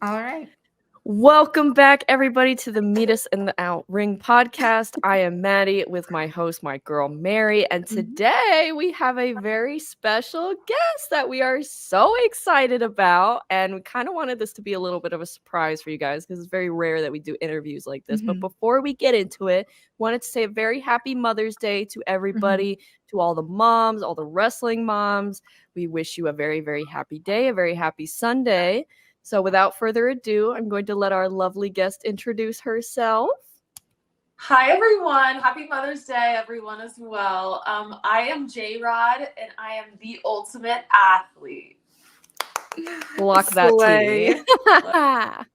All right. Welcome back, everybody, to the Meet Us in the Out Ring podcast. I am Maddie with my host, my girl Mary, and Mhm. today we have a very special guest that we are so excited about. And we kind of wanted this to be a little bit of a surprise for you guys because it's very rare that we do interviews like this. But Mhm. before we get into it, wanted to say a very happy Mother's Day to Mhm. everybody, to all the moms, all the wrestling moms. We wish you a very, very happy day, a very happy Sunday. So, without further ado, I'm going to let our lovely guest introduce herself. Hi, everyone. Happy Mother's Day, everyone, as well. I am J Rod, and I am the ultimate athlete. Block that Slay. T.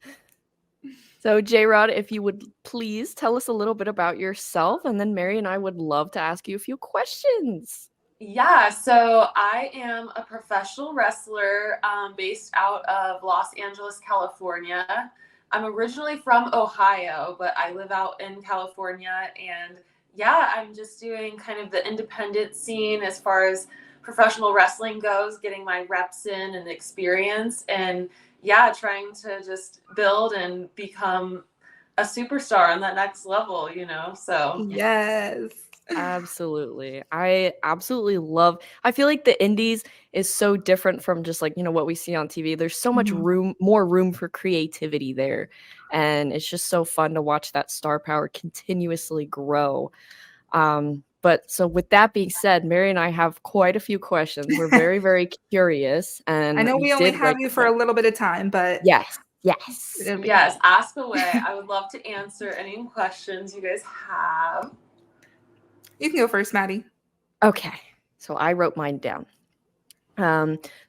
So, J Rod, if you would please tell us a little bit about yourself, and then Mary and I would love to ask you a few questions. Yeah, so I am a professional wrestler based out of Los Angeles, California. I'm originally from Ohio, but I live out in California. And yeah, I'm just doing kind of the independent scene as far as professional wrestling goes, getting my reps in and experience. And yeah, trying to just build and become a superstar on that next level. So Yes. Absolutely. I absolutely love I feel like the indies is so different from just like, what we see on TV. There's so much Mhm. more room for creativity there. And it's just so fun to watch that star power continuously grow. But so with that being said, Mary and I have quite a few questions. We're very, very curious I and know we we only did have write you them for a down. little bit of time, but Yes. Yes. it'll be yes, ask away. I would love to answer any questions you guys have. You can go first, Maddie. Okay. So I wrote mine down.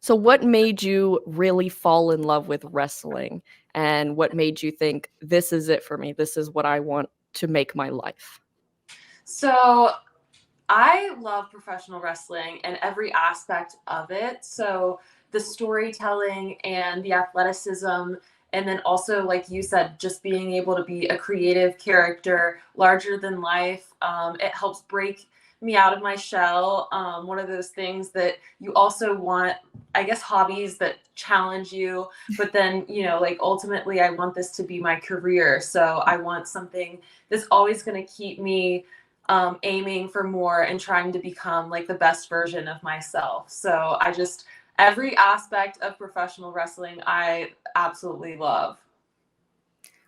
So what made you really fall in love with wrestling? And what made you think this is it for me? This is what I want to make my life? So, I love professional wrestling and every aspect of it. So, the storytelling and the athleticism, and then also, like you said, just being able to be a creative character, larger than life. It helps break me out of my shell. One of those things that you also want, I guess, hobbies that challenge you, but then, like ultimately, I want this to be my career. So I want something that's always going to keep me aiming for more and trying to become like the best version of myself. So every aspect of professional wrestling, I absolutely love.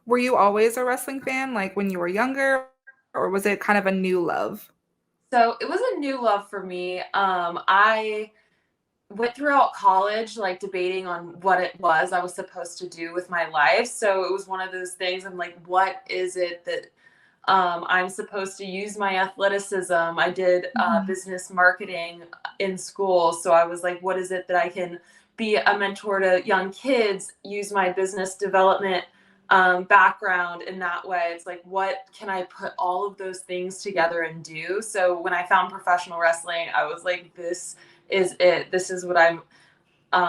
Were you always a wrestling fan, like when you were younger, or was it kind of a new love? So it was a new love for me. I went throughout college like debating on what it was I was supposed to do with my life. So it was one of those things. I'm like, what is it that I'm supposed to use my athleticism? I did Mhm. business marketing in school. So I was like, what is it that I can be a mentor to young kids, use my business development background in that way? It's like, what can I put all of those things together and do? So when I found professional wrestling, I was like, this is it. This is what I'm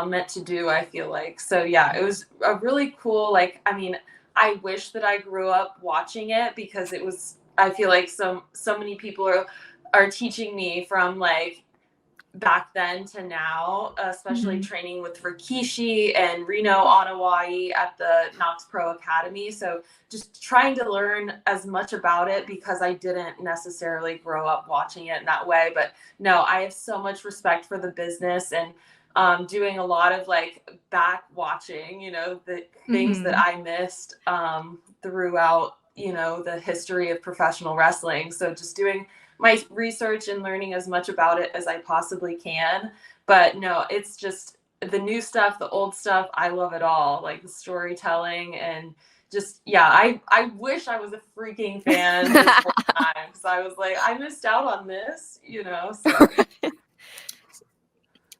meant to do, I feel like. So yeah, it was a really cool, like, I mean, I wish that I grew up watching it because it was, I feel like so many people are teaching me from like back then to now, especially Mhm. training with Rikishi and Reno Onawai at the Knox Pro Academy. So just trying to learn as much about it because I didn't necessarily grow up watching it in that way. But no, I have so much respect for the business and doing a lot of like back watching, the things that Mhm. I missed throughout, the history of professional wrestling. So just doing my research and learning as much about it as I possibly can. But no, it's just the new stuff, the old stuff. I love it all, like the storytelling and just yeah. I wish I was a freaking fan this whole time because I was like I missed out on this. So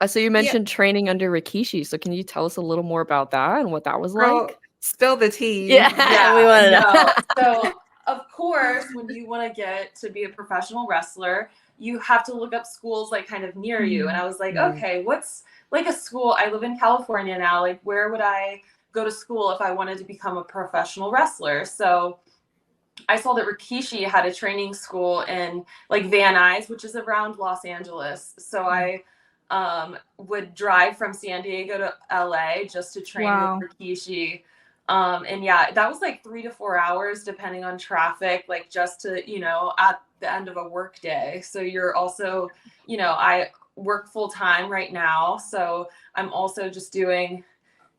So you Yeah, mentioned training under Rikishi. So can you tell us a little more about that and what that was girl, like? spill the tea. Yeah, we yeah, want to no. know. So of course, when you want to get to be a professional wrestler, you have to look up schools like kind of near you. And Mhm. I was like, Mm, okay, what's like a school? I live in California now. Like, where would I go to school if I wanted to become a professional wrestler? So I saw that Rikishi had a training school in like Van Nuys, which is around Los Angeles. So I would drive from San Diego to LA just to train with Wow. Rikishi. And yeah, that was like 3 to 4 hours depending on traffic, like just to, at the end of a work day. So you're also, I work full time right now. So I'm also just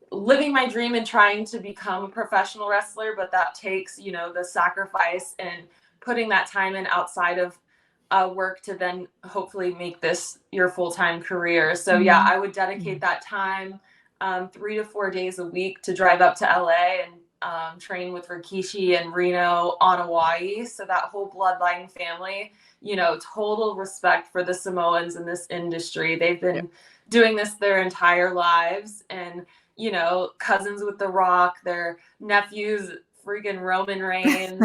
living my dream and trying to become a professional wrestler, but that takes, the sacrifice and putting that time in outside of work to then hopefully make this your full-time career. So yeah, I would dedicate that time 3 to 4 days a week to drive up to LA and train with Rikishi and Reno on Hawaii. So that whole bloodline family, total respect for the Samoans in this industry. They've been doing this their entire lives, and cousins with The Rock, their nephews, freaking Roman Reigns,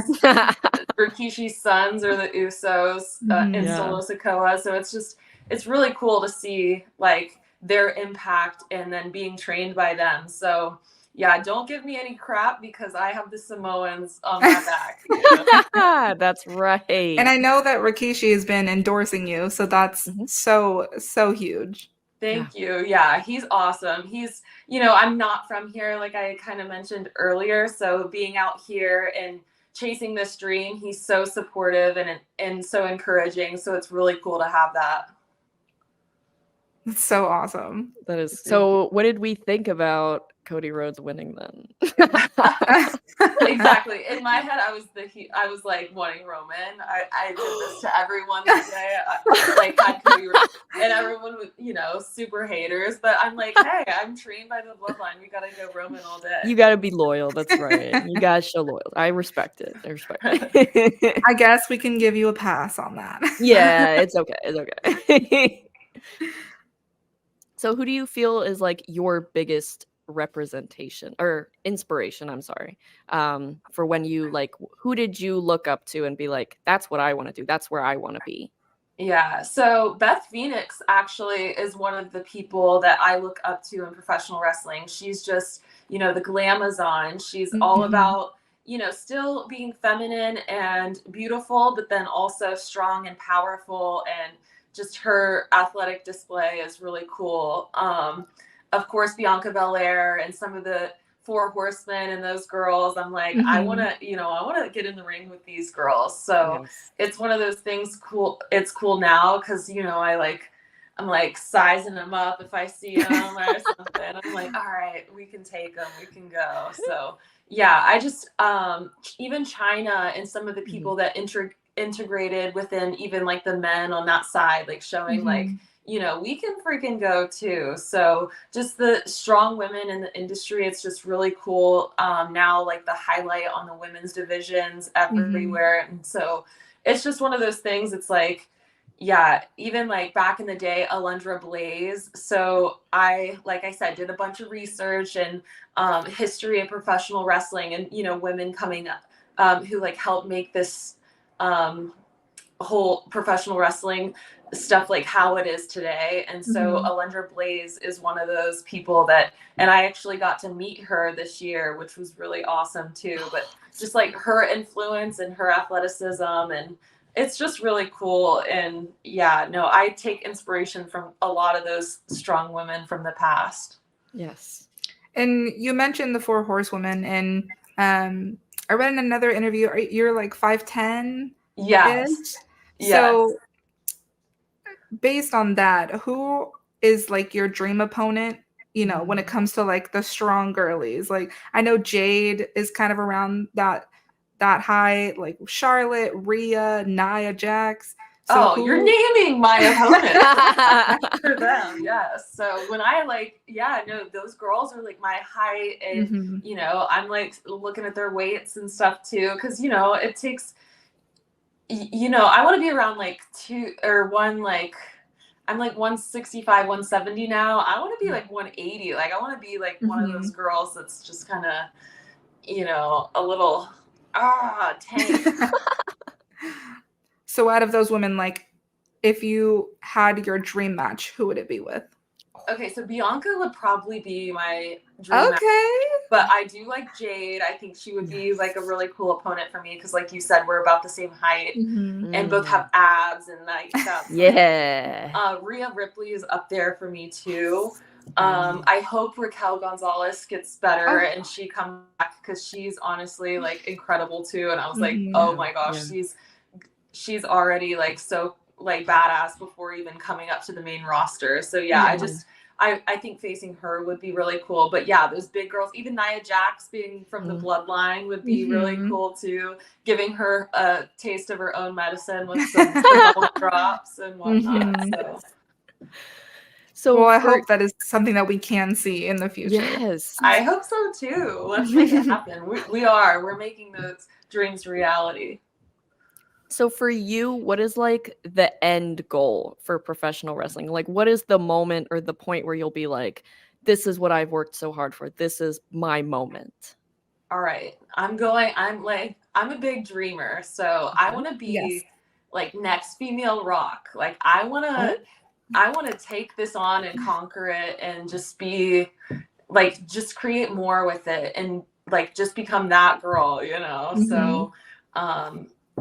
Rikishi's sons are the Usos in Solo Sikoa. So it's really cool to see like their impact and then being trained by them. So yeah, don't give me any crap because I have the Samoans on my back. That's right. And I know that Rikishi has been endorsing you, so that's so huge. Thank you. Yeah, he's awesome. He's, I'm not from here, like I kind of mentioned earlier. So being out here and chasing this dream, he's so supportive and so encouraging. So it's really cool to have that. That's so awesome. That is. So what did we think about Cody Rhodes winning then? Exactly. In my head, I was like wanting Roman. I did this to everyone today. I had Cody Rhodes, and everyone was, super haters. But I'm like, hey, I'm trained by the bloodline. We gotta go Roman all day. You gotta be loyal. That's right. You gotta show loyalty. I respect it. I guess we can give you a pass on that. Yeah, it's okay. It's okay. So who do you feel is like your biggest representation or inspiration, I'm sorry, for when you like, who did you look up to and be like, that's what I want to do, that's where I want to be? Yeah, so Beth Phoenix actually is one of the people that I look up to in professional wrestling. She's just, the glamazon. She's all about, still being feminine and beautiful, but then also strong and powerful, and just her athletic display is really cool. Of course, Bianca Belair and some of the Four Horsemen and those girls, I'm like, I want to get in the ring with these girls. So it's one of those things cool. It's cool now because, I'm like sizing them up if I see them or something. I'm like, all right, we can take them. We can go. So yeah, I just, even China and some of the people that integrated within even like the men on that side, like showing like, we can freaking go too. So just the strong women in the industry, it's just really cool. Now like the highlight on the women's divisions everywhere. And so it's just one of those things. It's like, yeah, even like back in the day, Alundra Blaze. So like I said, did a bunch of research and history of professional wrestling and, women coming up who like helped make this whole professional wrestling stuff like how it is today. And so Alundra Blaze is one of those people and I actually got to meet her this year, which was really awesome too. But just like her influence and her athleticism, and it's just really cool. And yeah, no, I take inspiration from a lot of those strong women from the past. Yes. And you mentioned the Four Horsewomen, and I read in another interview, you're like 5'10"? Yes. So based on that, who is like your dream opponent, when it comes to like the strong girlies? Like I know Jade is kind of around that height, like Charlotte, Rhea, Nia Jax. So you're naming my opponents for them. Yes. So when I those girls are like my height, and I'm like looking at their weights and stuff too, because it takes, I want to be around like 2 or 1, like I'm like 165, 170 now. I want to be like 180. Like I want to be like one of those girls that's just kind of, a little tank. So out of those women, like if you had your dream match, who would it be with? Okay, so Bianca would probably be my dream match, but I do like Jade. I think she would be like a really cool opponent for me because, like you said, we're about the same height and both have abs and like stuff. Yeah. Rhea Ripley is up there for me too. I hope Raquel Gonzalez gets better Oh. and she comes back, because she's honestly like incredible too. And I was like, Mhm. oh my gosh, Yeah. she's already like so like badass before even coming up to the main roster. So yeah, Yeah. I think facing her would be really cool. But yeah, those big girls, even Nia Jax being from the bloodline would be really Mhm. cool too. Giving her a taste of her own medicine with some Samoan drops and whatnot. Mhm. So So Well, I for hope that is something that we can see in the future. yes. I hope so too. Let's make it happen. We're making those dreams reality. So for you, what is like the end goal for professional wrestling? Like what is the moment or the point where you'll be like, this is what I've worked so hard for. This is my moment. All right. I'm a big dreamer. So I Okay. want to Yes. be like next female rock. Like Oh, I want to take this on and conquer it and just be like just create more with it and like just become that girl, you know. Mhm. So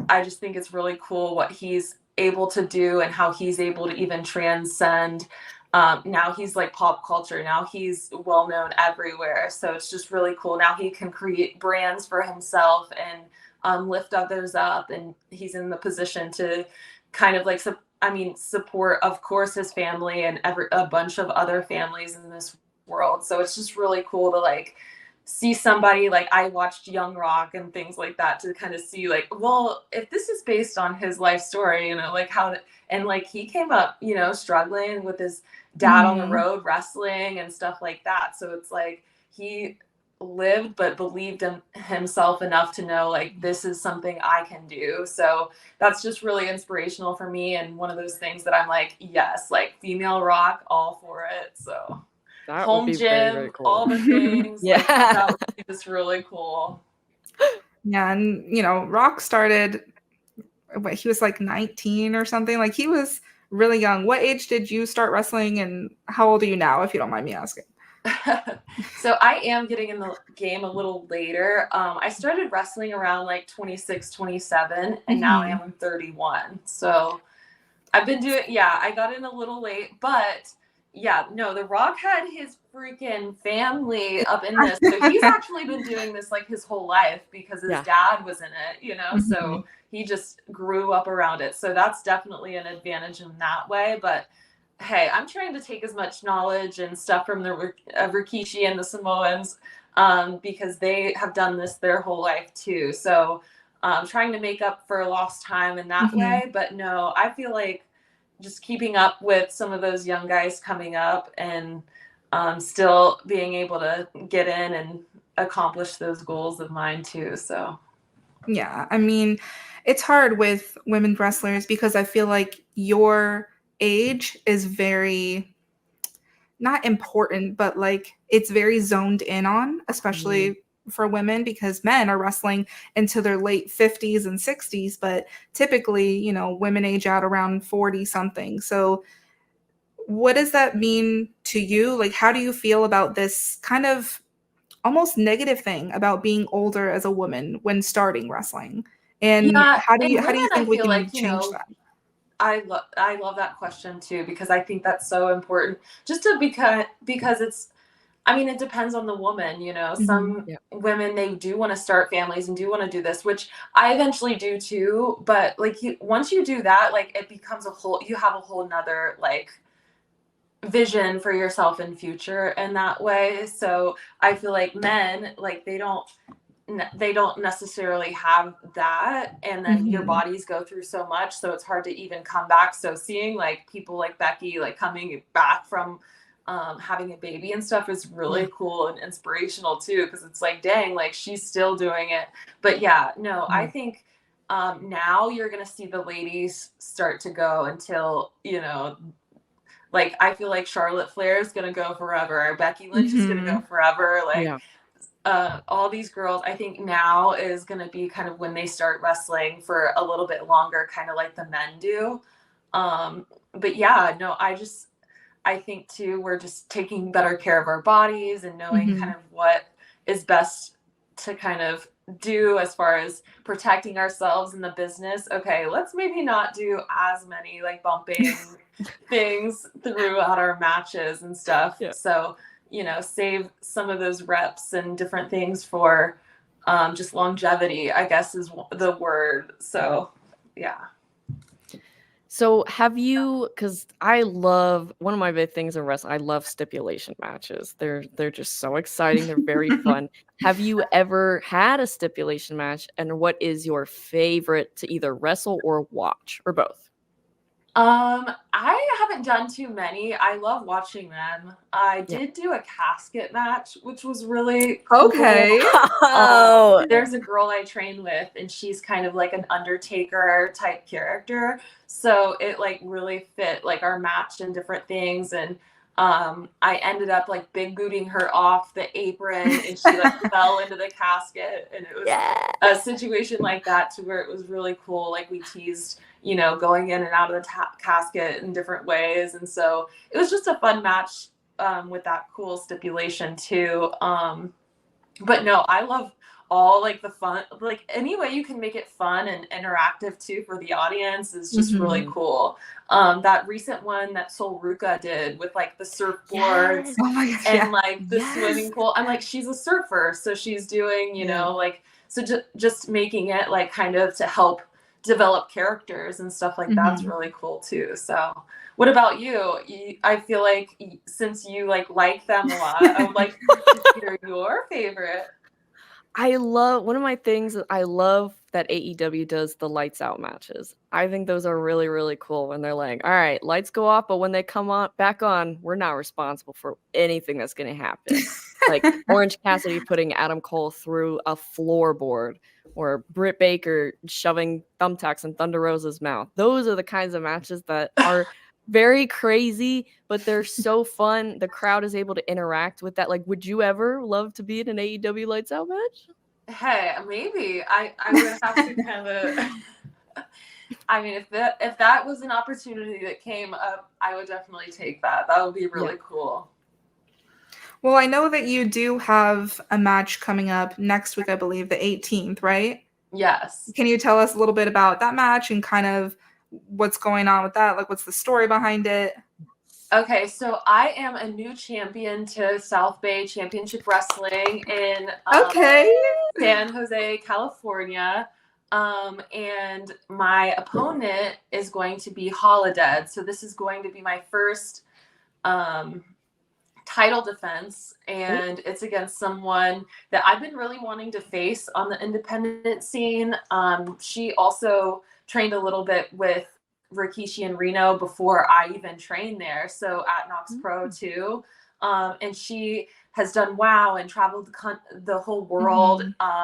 I just think it's really cool what he's able to do and how he's able to even transcend. Now he's like pop culture. Now he's well known everywhere. So it's just really cool. Now he can create brands for himself and lift others up. And he's in the position to kind of like, support, of course, his family and a bunch of other families in this world. So it's just really cool to like see somebody like I watched Young Rock and things like that to kind of see like, well, if this is based on his life story, you know, like and like he came up, you know, struggling with his dad on the Mhm. road wrestling and stuff like that. So it's like he lived but believed in himself enough to know like this is something I can do. So that's just really inspirational for me and one of those things that I'm like, yes, like female rock, all for it. So that would home be very, very gym, cool. all the things. Like Yeah. that would be just really cool. Yeah, and you know, Rock started what he was like 19 or something. Like he was really young. What age did you start wrestling and how old are you now, if you don't mind me asking? So I am getting in the game a little later. I started wrestling around like 26, 27, and now I Mhm. am 31. So I've been doing, yeah, I got in a little late, but yeah, no, The Rock had his freaking family up in this. So he's actually been doing this like his whole life because his Yeah. dad was in it, you know? Mhm. So he just grew up around it. So that's definitely an advantage in that way. But hey, I'm trying to take as much knowledge and stuff from the Rikishi and the Samoans because they have done this their whole life too. So trying to make up for lost time in that Mhm. way. But no, I feel like just keeping up with some of those young guys coming up and still being able to get in and accomplish those goals of mine too. So Yeah, I mean, it's hard with women wrestlers because I feel like your age is very not important, but like it's very zoned in on, Mhm. especially for women because men are wrestling into their late 50s and 60s, but typically, you know, women age out around 40 something. So, what does that mean to you? Like, how do you feel about this kind of almost negative thing about being older as a woman when starting wrestling? And yeah, and how women, do you I think we feel can like change that? I love that question too because I think that's so important. Just to because it's I mean, it depends on the woman, you know. Mhm. Some Yeah. women they do want to start families and do want to do this, which I eventually do too. But like once you do that, like it becomes you have a whole nother like vision for yourself in future in that way. So I feel like men, like they don't necessarily have that, and then your Mhm. bodies go through so much, so it's hard to even come back. So seeing like people like Becky like coming back from having a baby and stuff is Yeah. really cool and inspirational too, because it's like dang, like she's still doing it. But yeah, no, I Mhm. think now you're gonna see the ladies start to go until, you know, like I feel like Charlotte Flair is gonna go forever, Becky Lynch is gonna go Mhm. forever, like Yeah. all these girls. I think now is going to be kind of when they start wrestling for a little bit longer, kind of like the men do. But yeah, no, I think too we're just taking better care of our bodies and knowing kind Mhm. of what is best to kind of do as far as protecting ourselves in the business. Okay, let's maybe not do as many like bumping things throughout our matches and stuff. Yeah. So, you know, save some of those reps and different things for just longevity, I guess is the word. So, yeah. So have you, because I love, one of my big things in wrestling, I love stipulation matches. They're just so exciting. They're very fun. Have you ever had a stipulation match, and what is your favorite to either wrestle or watch, or both? I haven't done too many. I love watching them. I Yeah. did do a casket match, which was really cool. Okay. Oh, There's a girl I train with, and she's kind of like an Undertaker type character. So it like really fit like our match and different things. And I ended up like big booting her off the apron, and she like fell into the casket. And it was yeah. a situation like that to where it was really cool. Like we teased, you know, going in and out of the casket in different ways. And so it was just a fun match with that cool stipulation too. But no, I love all like the fun, like any way you can make it fun and interactive too for the audience is just really Mhm. cool. That recent one that Sol Ruka did with like the surfboards Yes. Oh my gosh. and Yeah. like the Yes. swimming pool. I'm like, she's a surfer, so she's doing, you Yeah. know, like, so just making it like kind of to help develop characters and stuff like that's really cool too. So what about you? I feel like since you like them a lot, I would like to hear your favorite. I love, one of my things that I love that AEW does the lights out matches. I think those are really, really cool when they're like, all right, lights go off, but when they come on back on, we're not responsible for anything that's going to happen. Like Orange Cassidy putting Adam Cole through a floorboard, or Britt Baker shoving thumbtacks in Thunder Rosa's mouth. Those are the kinds of matches that are very crazy, but they're so fun. The crowd is able to interact with that. Like, would you ever love to be in an AEW lights out match? Hey, maybe I would have to kind of. I mean, if that was an opportunity that came up, I would definitely take that. That would be really cool. Well, I know that you do have a match coming up next week, I believe, the 18th, right? Yes. Can you tell us a little bit about that match and kind of what's going on with that? Like, what's the story behind it? Okay, so I am a new champion to South Bay Championship Wrestling in San Jose, California. And my opponent is going to be Holodead. So this is going to be my first title defense, and it's against someone that I've been really wanting to face on the independent scene. She also trained a little bit with Rikishi and Reno before I even trained there, so at Knox Pro too. And she has done WOW and traveled the whole world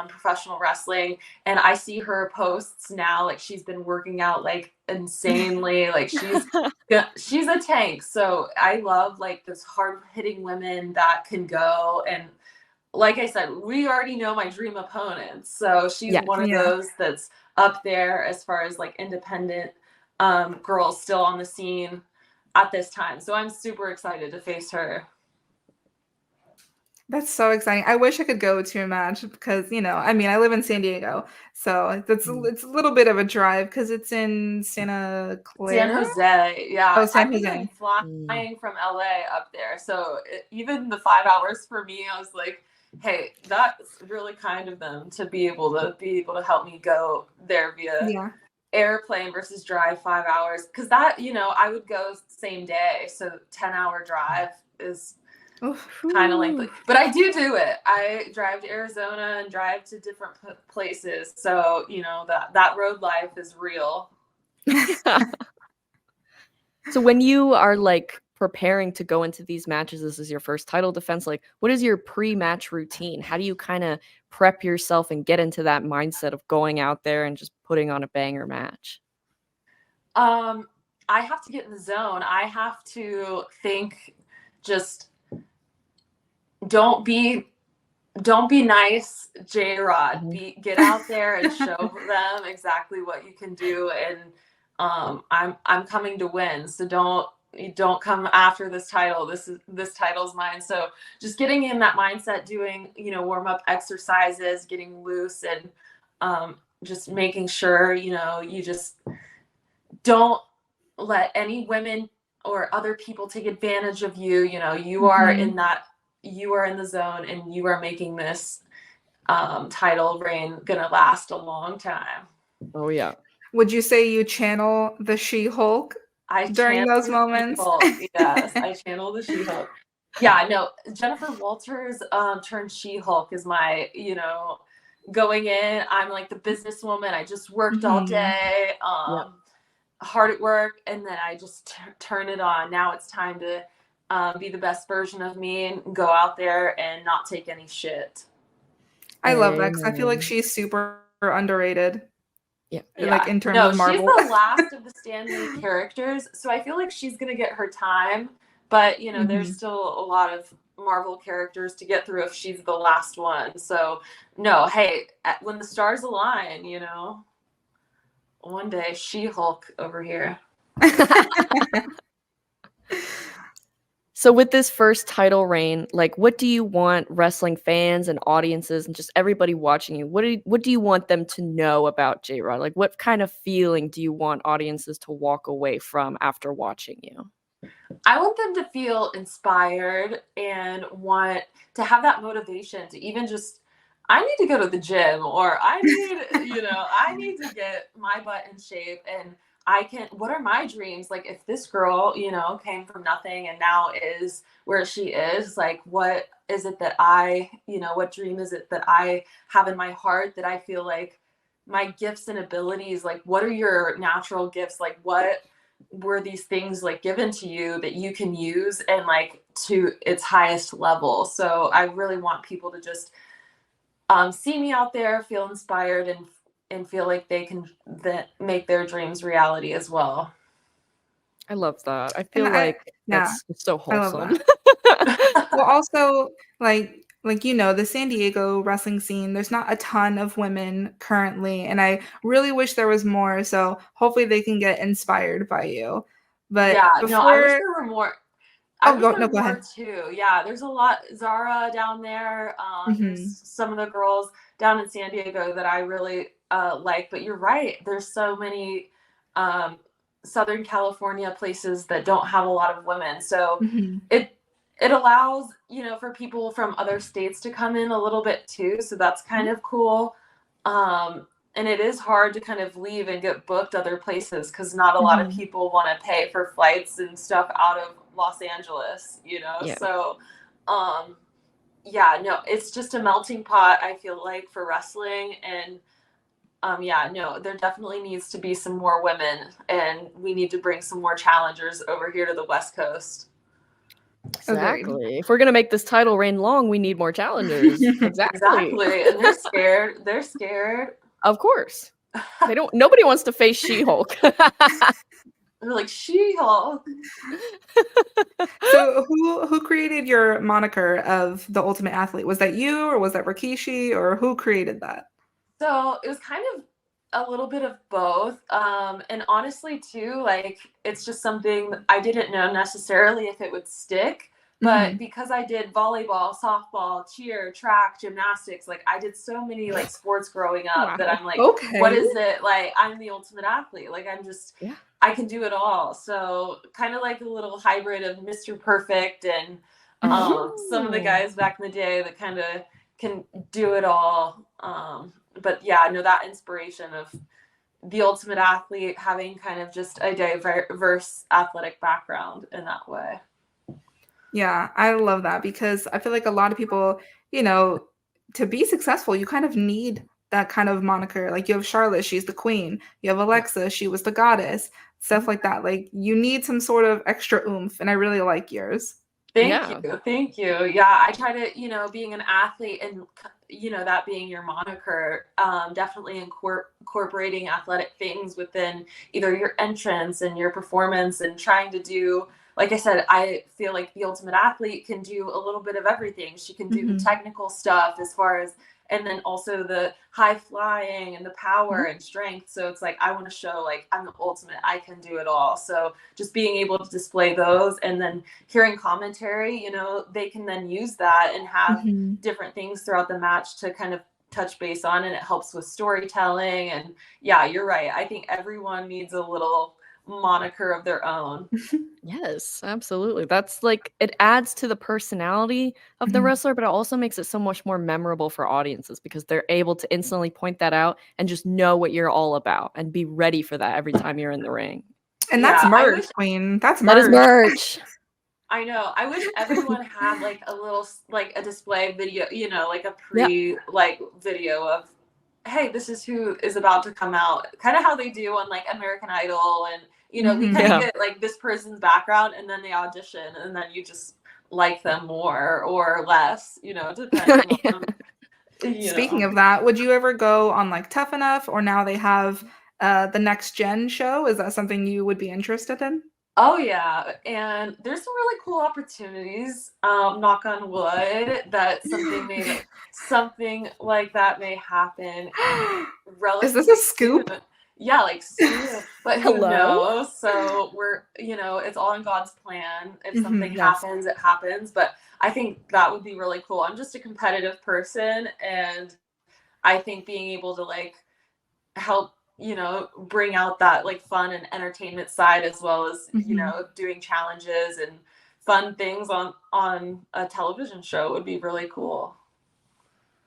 professional wrestling. And I see her posts now, like she's been working out like insanely. Like she's a tank. So I love like those hard hitting women that can go. And like I said, we already know my dream opponent. So she's one of those that's up there as far as like independent girls still on the scene at this time. So I'm super excited to face her. That's so exciting. I wish I could go to a match because, you know, I mean, I live in San Diego, so it's a little bit of a drive because it's in Santa Clara. San Jose, yeah. Oh, San I'm Jose. even flying from LA up there. So even the 5 hours for me, I was like, hey, that's really kind of them to be able to help me go there via airplane versus drive 5 hours. Because that, you know, I would go same day. So 10-hour drive is kind of lengthy, but I do it. I drive to Arizona and drive to different places, so you know that road life is real. So when you are like preparing to go into these matches, this is your first title defense, like what is your pre-match routine? How do you kind of prep yourself and get into that mindset of going out there and just putting on a banger match? I have to get in the zone. I have to think, just don't be nice, J-Rod. Get out there and show them exactly what you can do. And I'm coming to win. So you don't come after this title. This title's mine. So just getting in that mindset, doing, you know, warm up exercises, getting loose, and just making sure, you know, you just don't let any women or other people take advantage of you. You know, you are in that, you are in the zone, and you are making this title reign gonna last a long time. Oh yeah. Would you say you channel the She-Hulk during channel those the moments? She-Hulk. Yes, I channel the She-Hulk. Yeah, no, Jennifer Walters turned She-Hulk is my, you know, going in. I'm like the businesswoman. I just worked all day, hard at work, and then I just turn it on. Now it's time to be the best version of me and go out there and not take any shit. I love that because I feel like she's super underrated. Yeah. Like in terms of Marvel. She's the last of the Stan Lee characters, so I feel like she's gonna get her time. But you know, there's still a lot of Marvel characters to get through if she's the last one. So no, hey, when the stars align, you know, one day She-Hulk over here. So with this first title reign, like what do you want wrestling fans and audiences and just everybody watching you, what do you want them to know about J-Rod? Like what kind of feeling do you want audiences to walk away from after watching you? I want them to feel inspired and want to have that motivation to even just, I need to go to the gym, or I need, you know, I need to get my butt in shape, and what are my dreams? Like if this girl, you know, came from nothing and now is where she is, like what is it that you know, what dream is it that I have in my heart that I feel like my gifts and abilities, like what are your natural gifts? Like what were these things like given to you that you can use and like to its highest level? So I really want people to just see me out there, feel inspired, and feel like they can make their dreams reality as well. I love that. I feel like that's so wholesome. Well, also like you know, the San Diego wrestling scene, there's not a ton of women currently, and I really wish there was more. So hopefully they can get inspired by you. But yeah, before... no, I wish there were more. Go ahead. Too. Yeah, there's a lot. Zara down there. There's some of the girls down in San Diego that I really like. But you're right. There's so many Southern California places that don't have a lot of women. So it allows, you know, for people from other states to come in a little bit too. So that's kind of cool. And it is hard to kind of leave and get booked other places because not a lot of people want to pay for flights and stuff out of Los Angeles, you know? Yeah. So, yeah, no, it's just a melting pot, I feel like, for wrestling. And, yeah, no, there definitely needs to be some more women, and we need to bring some more challengers over here to the West Coast. Exactly. Agreed. If we're gonna make this title reign long, we need more challengers. Exactly. And they're scared. They're scared. Of course. Nobody wants to face She-Hulk. They're like, She-Hulk. So who created your moniker of the Ultimate Athlete? Was that you, or was that Rikishi, or who created that? So it was kind of a little bit of both. And honestly too, like it's just something I didn't know necessarily if it would stick. But because I did volleyball, softball, cheer, track, gymnastics, like I did so many like sports growing up that I'm like, what is it? Like I'm the ultimate athlete. Like I'm just, I can do it all. So kind of like a little hybrid of Mr. Perfect and some of the guys back in the day that kind of can do it all. But yeah, no, that inspiration of the ultimate athlete having kind of just a diverse athletic background in that way. Yeah, I love that because I feel like a lot of people, you know, to be successful, you kind of need that kind of moniker. Like you have Charlotte, she's the queen. You have Alexa, she was the goddess. Stuff like that. Like you need some sort of extra oomph, and I really like yours. Thank you. Yeah, I try to, you know, being an athlete and, you know, that being your moniker, definitely incorporating athletic things within either your entrance and your performance and trying to do, like I said, I feel like the ultimate athlete can do a little bit of everything. She can do the technical stuff as far as and then also the high flying and the power and strength. So it's like I want to show like I'm the ultimate, I can do it all. So just being able to display those, and then hearing commentary, you know, they can then use that and have Mhm. different things throughout the match to kind of touch base on, and it helps with storytelling. And yeah, you're right, I think everyone needs a little moniker of their own. Yes, absolutely. That's like it adds to the personality of the Mhm. wrestler, but it also makes it so much more memorable for audiences because they're able to instantly point that out and just know what you're all about and be ready for that every time you're in the ring. And that's Yeah, I merch, wish, queen. That's That is merch. merch. I know, I wish everyone had like a little like a display video, you know, like a Yep. like video of, hey, this is who is about to come out, kind of how they do on like American Idol. And you know, we Mhm. kind of Yeah. get like this person's background, and then they audition, and then you just like them more or less, you know, depending Yeah. on, you Speaking know. of that, would you ever go on like Tough Enough, or now they have the Next Gen show? Is that something you would be interested in? Oh yeah, and there's some really cool opportunities. Knock on wood that something like that may happen Is this a relatively soon. scoop? Yeah, like soon, but who Hello? knows? So we're, you know, it's all in God's plan. If something Mhm. Yes. happens, it happens. But I think that would be really cool. I'm just a competitive person, and I think being able to like help, you know, bring out that like fun and entertainment side, as well as, you Mhm. know, doing challenges and fun things on a television show would be really cool.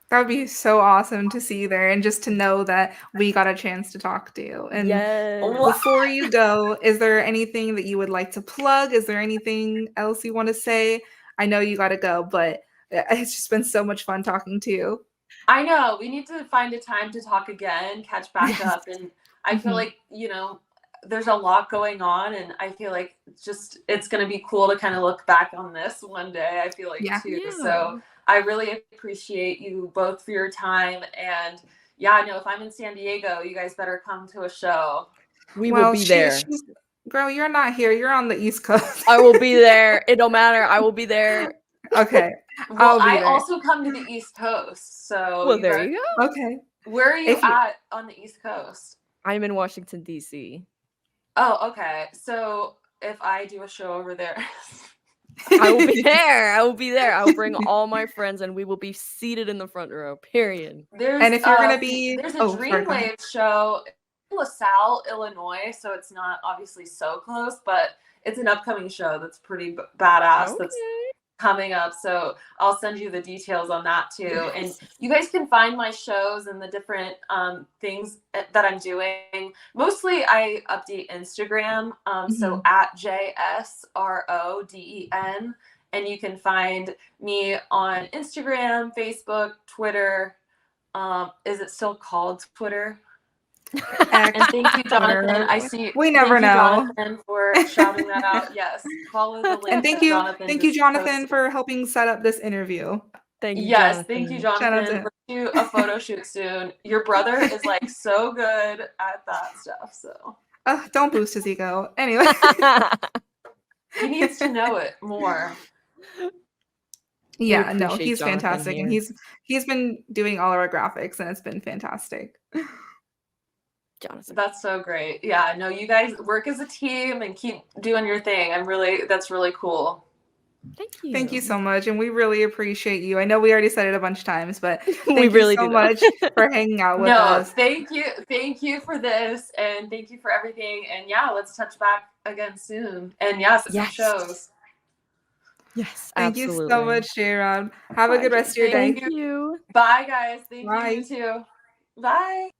That would be so awesome to see you there, and just to know that we got a chance to talk to you. And Yes. before you go, is there anything that you would like to plug? Is there anything else you want to say? I know you got to go, but it's just been so much fun talking to you. I know, we need to find a time to talk again, catch back Yes. up. And I feel Mhm. like, you know, there's a lot going on, and I feel like it's going to be cool to kind of look back on this one day, I feel like Yeah. too. Yeah. So I really appreciate you both for your time. And yeah, I know if I'm in San Diego, you guys better come to a show. We will Well, be there. she's girl, you're not here. You're on the East Coast. I will be there. It don't matter. I will be there. Okay. Well, I'll be I there. also come to the East Coast, so Well, you there better. you go. Okay. Where are you If you at on the East Coast? I'm in Washington, D.C. Oh, okay. So if I do a show over there, I will be there. I will be there. I will bring all my friends and we will be seated in the front row. Period. and if you're gonna be there's a sorry, go ahead. Dreamwave show in LaSalle, Illinois, so it's not obviously so close, but it's an upcoming show that's pretty badass. That's Okay. coming up. So I'll send you the details on that too. And Yes. you guys can find my shows and the different things that I'm doing. Mostly I update Instagram. So at JSRODEN. And you can find me on Instagram, Facebook, Twitter. Is it still called Twitter? X, And thank you, Jonathan. Twitter. I see. We never Thank you, know. Jonathan, for shouting that out. Yes, follow the link And that Jonathan thank you, just Jonathan, posted. for helping set up this interview. Thank you, Yes, thank you, Jonathan. Shout out Jonathan. to Let's do a photo shoot soon. Your brother is like so good at that stuff, so don't boost his ego. Anyway. he needs to know it more. Yeah, no, appreciate he's Jonathan fantastic, and here. he's been doing all our graphics, and it's been fantastic. Jonathan. That's so great. Yeah, no, you guys work as a team and keep doing your thing. That's really cool. Thank you. Thank you so much, and we really appreciate you. I know we already said it a bunch of times, but We thank you really so do, though. much for hanging out with No, us. thank you for this, and thank you for everything. And yeah, let's touch back again soon. And yes, some Yes. shows. Yes, Thank you absolutely. so much, J-Rod. Have a Bye, good rest of your day. Thank Thank you. Bye, guys. Thank Bye. you too. Bye.